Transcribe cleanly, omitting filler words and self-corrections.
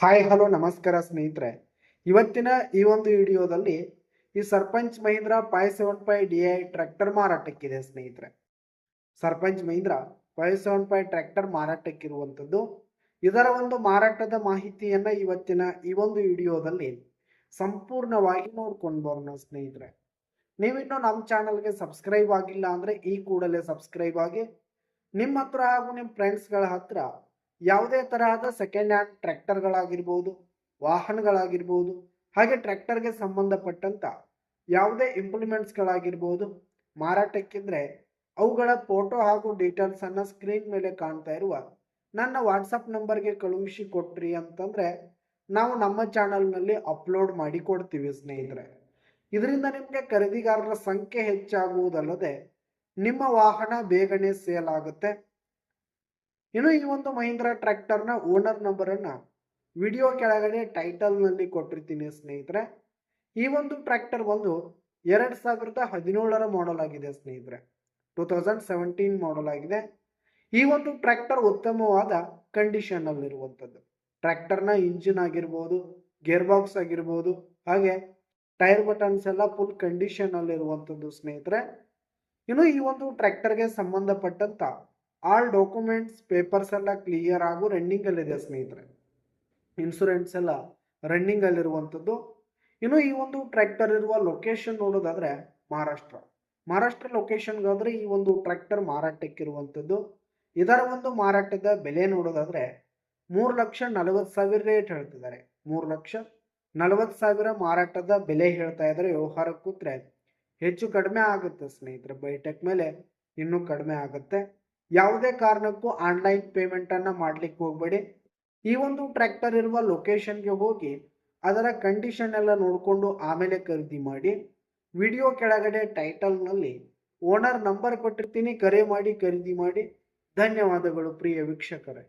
Hi hello ನಮಸ್ಕಾರ ಸ್ನೇಹಿತರೆ. ಇವತ್ತಿನ ಈ ಒಂದು ವಿಡಿಯೋದಲ್ಲಿ ಈ ಸರ್ಪಂಚ್ ಮಹೀಂದ್ರ 575 DI ಟ್ರ್ಯಾಕ್ಟರ್ ಮಾರಾಟಕ್ಕಿದೆ ಸ್ನೇಹಿತರೆ. ಸರ್ಪಂಚ್ ಮಹೀಂದ್ರ 575 ಟ್ರ್ಯಾಕ್ಟರ್ ಮಾರಾಟಕ್ಕಿರುವಂಥದ್ದು. ಇದರ ಒಂದು ಮಾರಾಟದ ಮಾಹಿತಿಯನ್ನ ಇವತ್ತಿನ ಈ ಒಂದು ವಿಡಿಯೋದಲ್ಲಿ ಸಂಪೂರ್ಣವಾಗಿ ನೋಡ್ಕೊಂಡು ಬರೋಣ ಸ್ನೇಹಿತರೆ. ನೀವಿನ್ನೂ ನಮ್ಮ ಚಾನಲ್ಗೆ ಸಬ್ಸ್ಕ್ರೈಬ್ ಆಗಿಲ್ಲ ಅಂದ್ರೆ ಈ ಕೂಡಲೇ ಸಬ್ಸ್ಕ್ರೈಬ್ ಆಗಿ ನಿಮ್ಮ ಹತ್ರ ಹಾಗೂ ನಿಮ್ಮ ಫ್ರೆಂಡ್ಸ್ಗಳ ಹತ್ರ ಯಾವುದೇ ತರಹದ ಸೆಕೆಂಡ್ ಹ್ಯಾಂಡ್ ಟ್ರ್ಯಾಕ್ಟರ್ಗಳಾಗಿರ್ಬೋದು, ವಾಹನಗಳಾಗಿರ್ಬೋದು, ಹಾಗೆ ಟ್ರ್ಯಾಕ್ಟರ್ಗೆ ಸಂಬಂಧಪಟ್ಟಂತ ಯಾವುದೇ ಇಂಪ್ಲಿಮೆಂಟ್ಸ್ಗಳಾಗಿರ್ಬೋದು ಮಾರಾಟಕ್ಕಿದ್ರೆ ಅವುಗಳ ಫೋಟೋ ಹಾಗೂ ಡೀಟೇಲ್ಸ್ ಅನ್ನ ಸ್ಕ್ರೀನ್ ಮೇಲೆ ಕಾಣ್ತಾ ಇರುವ ನನ್ನ ವಾಟ್ಸಪ್ ನಂಬರ್ಗೆ ಕಳುಹಿಸಿ ಕೊಟ್ರಿ ಅಂತಂದ್ರೆ ನಾವು ನಮ್ಮ ಚಾನಲ್ನಲ್ಲಿ ಅಪ್ಲೋಡ್ ಮಾಡಿ ಕೊಡ್ತೀವಿ ಸ್ನೇಹಿತರೆ. ಇದರಿಂದ ನಿಮಗೆ ಖರೀದಿಗಾರರ ಸಂಖ್ಯೆ ಹೆಚ್ಚಾಗುವುದಲ್ಲದೆ ನಿಮ್ಮ ವಾಹನ ಬೇಗನೆ ಸೇಲ್ ಆಗುತ್ತೆ. ಇನ್ನು ಈ ಒಂದು ಮಹೀಂದ್ರ ಟ್ರ್ಯಾಕ್ಟರ್ನ ಓನರ್ ನಂಬರ್ ಅನ್ನ ವಿಡಿಯೋ ಕೆಳಗಡೆ ಟೈಟಲ್ ನಲ್ಲಿ ಕೊಟ್ಟಿರ್ತೀನಿ ಸ್ನೇಹಿತರೆ. ಈ ಒಂದು ಟ್ರ್ಯಾಕ್ಟರ್ ಒಂದು 2017ರ ಮಾಡೆಲ್ ಆಗಿದೆ ಸ್ನೇಹಿತರೆ. 2017 ಮಾಡೆಲ್ ಆಗಿದೆ. ಈ ಒಂದು ಟ್ರ್ಯಾಕ್ಟರ್ ಉತ್ತಮವಾದ ಕಂಡೀಷನ್ ಅಲ್ಲಿ ಇರುವಂತದ್ದು. ಟ್ರ್ಯಾಕ್ಟರ್ನ ಇಂಜಿನ್ ಆಗಿರ್ಬೋದು, ಗೇರ್ ಬಾಕ್ಸ್ ಆಗಿರ್ಬೋದು, ಹಾಗೆ ಟೈರ್ ಬಟನ್ಸ್ ಎಲ್ಲ ಫುಲ್ ಕಂಡೀಷನ್ ಅಲ್ಲಿ ಇರುವಂತದ್ದು ಸ್ನೇಹಿತರೆ. ಇನ್ನು ಈ ಒಂದು ಟ್ರ್ಯಾಕ್ಟರ್ಗೆ ಸಂಬಂಧಪಟ್ಟಂತ ಆಲ್ ಡಾಕ್ಯುಮೆಂಟ್ಸ್ ಪೇಪರ್ಸ್ ಎಲ್ಲ ಕ್ಲಿಯರ್ ಹಾಗೂ ರನ್ನಿಂಗ್ ಅಲ್ಲಿ ಇದೆ ಸ್ನೇಹಿತರೆ. ಇನ್ಸೂರೆನ್ಸ್ ಎಲ್ಲ ರನ್ನಿಂಗ್ ಅಲ್ಲಿರುವಂಥದ್ದು. ಇನ್ನು ಈ ಒಂದು ಟ್ರ್ಯಾಕ್ಟರ್ ಇರುವ ಲೊಕೇಶನ್ ನೋಡೋದಾದ್ರೆ ಮಹಾರಾಷ್ಟ್ರ ಲೊಕೇಶನ್ಗಾದ್ರೆ ಈ ಒಂದು ಟ್ರ್ಯಾಕ್ಟರ್ ಮಾರಾಟಕ್ಕಿರುವಂಥದ್ದು. ಇದರ ಒಂದು ಮಾರಾಟದ ಬೆಲೆ ನೋಡೋದಾದ್ರೆ 3,40,000 ರೇಟ್ ಹೇಳ್ತಿದ್ದಾರೆ. 3,40,000 ಮಾರಾಟದ ಬೆಲೆ ಹೇಳ್ತಾ ಇದ್ದಾರೆ. ವ್ಯವಹಾರ ಕೂತ್ರೆ ಹೆಚ್ಚು ಕಡಿಮೆ ಆಗುತ್ತೆ ಸ್ನೇಹಿತರೆ. ಬೈಟೆಕ್ ಮೇಲೆ ಇನ್ನೂ ಕಡಿಮೆ ಆಗುತ್ತೆ. ಯಾವುದೇ ಕಾರಣಕ್ಕೂ ಆನ್ಲೈನ್ ಪೇಮೆಂಟ್ ಅನ್ನ ಮಾಡ್ಲಿಕ್ಕೆ ಹೋಗ್ಬೇಡಿ. ಈ ಒಂದು ಟ್ರ್ಯಾಕ್ಟರ್ ಇರುವ ಲೊಕೇಶನ್ಗೆ ಹೋಗಿ ಅದರ ಕಂಡೀಷನ್ ಎಲ್ಲ ನೋಡಿಕೊಂಡು ಆಮೇಲೆ ಖರೀದಿ ಮಾಡಿ. ವಿಡಿಯೋ ಕೆಳಗಡೆ ಟೈಟಲ್ ನಲ್ಲಿ ಓನರ್ ನಂಬರ್ ಕೊಟ್ಟಿರ್ತೀನಿ, ಕರೆ ಮಾಡಿ ಖರೀದಿ ಮಾಡಿ. ಧನ್ಯವಾದಗಳು ಪ್ರಿಯ ವೀಕ್ಷಕರೇ.